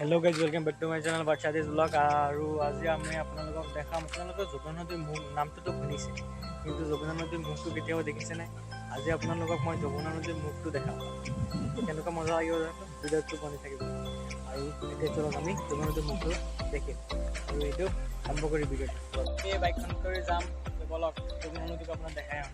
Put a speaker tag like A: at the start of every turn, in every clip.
A: Hello guys, welcome back to my channel Badshah this vlog. আৰু আজি আমি আপোনালোকক দেখাম আপোনালোকে যমুনা নদীৰ মুখ নামটো শুনিছে কিন্তু যমুনা নদীৰ মুখটো কেতিয়াও দেখিছে নাই আজি আপোনালোকক মই যমুনা নদীৰ মুখটো দেখাম কেনেকুৱা মজা লাগিব ভিডিঅ'টো বনি থাকিব আৰু এতিয়া চলক আমি যমুনা নদীৰ মুখটো দেখিম আৰু এইটো আৰম্ভ কৰি ভিডিঅ'টো এই বাইকখন কৰি যাম বলক যমুনা নদীক আপোনাক দেখাই আহোঁ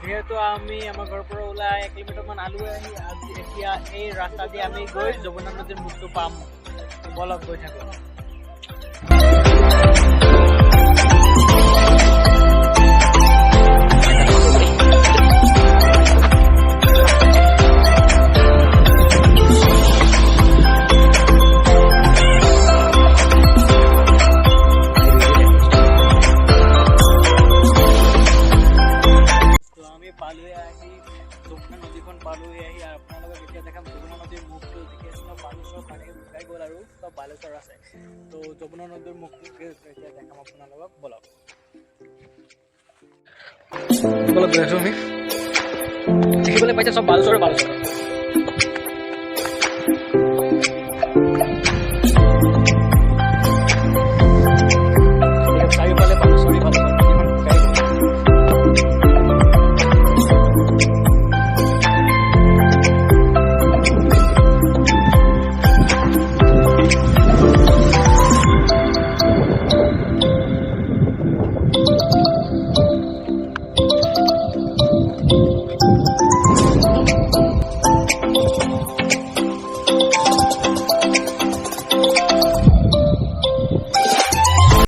A: যেহেতু আমি আমাৰ ঘৰৰ পৰা ওলাই 1 কিলোমিটাৰ মান আলু আহি আজি এতিয়া এই ৰাস্তা দি আমি গৈ যমুনা নদীৰ মুখটো পাম বলক গৈ থাকো যমুনা নদীখন পালোহি আহি আপোনালোকক এতিয়া দেখাম যমুনা নদীৰ মুখটো দেখি আছোঁ পানী চব পানী শুকাই গ'ল আৰু চব বালুচৰ আছে তো যমুনা নদীৰ মুখটো এতিয়া দেখাম আপোনালোকক বলক দেখাইছোঁ আমি দেখিবলৈ পাইছে চব বালুচৰ চাৰিওফালে বালুচৰ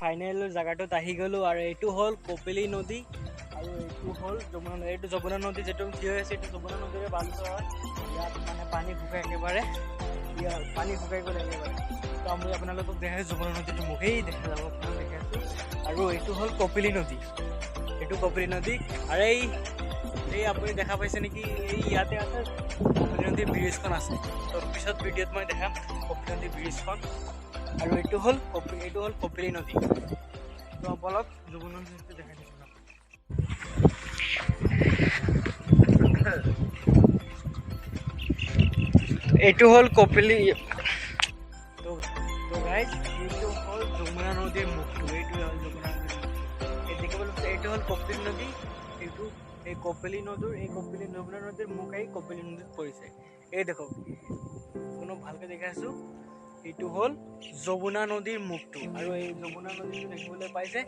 A: ফাইনেল জায়গাটোত আহি গ'লো আৰু এইটো হ'ল কপিলী নদী আৰু এইটো হ'ল যমুনা নদী এইটো যমুনা নদী যিটো থিয় হৈ আছে এইটো যমুনা নদীৰে বালুচৰ হয় ইয়াত মানে পানী শুকাই একেবাৰে ইয়াত পানী শুকাই গ'ল একেবাৰে তো আমি আপোনালোকক দেখাইছোঁ যমুনা নদীটো মুখেই দেখা যাব আপোনালোক দেখাইছোঁ আৰু এইটো হ'ল কপিলী নদী এইটো কপিলী নদী আৰু এই আপুনি দেখা পাইছে নেকি এই ইয়াতে আছে কপিলী নদীৰ ব্ৰিজখন আছে তো পিছত ভিডিঅ'ত মই দেখাম কপিলী নদীৰ ব্ৰিজখন আৰু এইটো হ'ল কপিলী নদী তো বলক যমুনা নদীটো দেখাই দিছোঁ এইটো হ'ল কপিলী তো গাইজ এইটো হ'ল যমুনা নদীৰ মুখটো এইটো হ'ল যমুনা নদীৰ মুখটো এই দেখিবলৈ এইটো হ'ল কপিলী নদী এইটো এই কপিলী যমুনা নদীৰ মুখ আহি কপিলী নদীত পৰিছে এই দেখক কোনো ভালকৈ দেখাইছোঁ এইটো হ'ল যমুনা নদীৰ মুখটো আৰু এই যমুনা নদীটো দেখিবলৈ পাইছে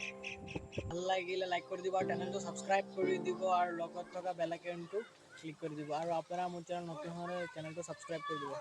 A: ভাল লাগিলে লাইক কৰি দিব আৰু চেনেলটো ছাবস্ক্ৰাইব কৰি দিব আৰু লগত থকা বেল আইকনটো ক্লিক কৰি দিব আৰু আপোনাৰ মোৰ চেনেল নতুন হ'লে চেনেলটো ছাবস্ক্ৰাইব কৰি দিব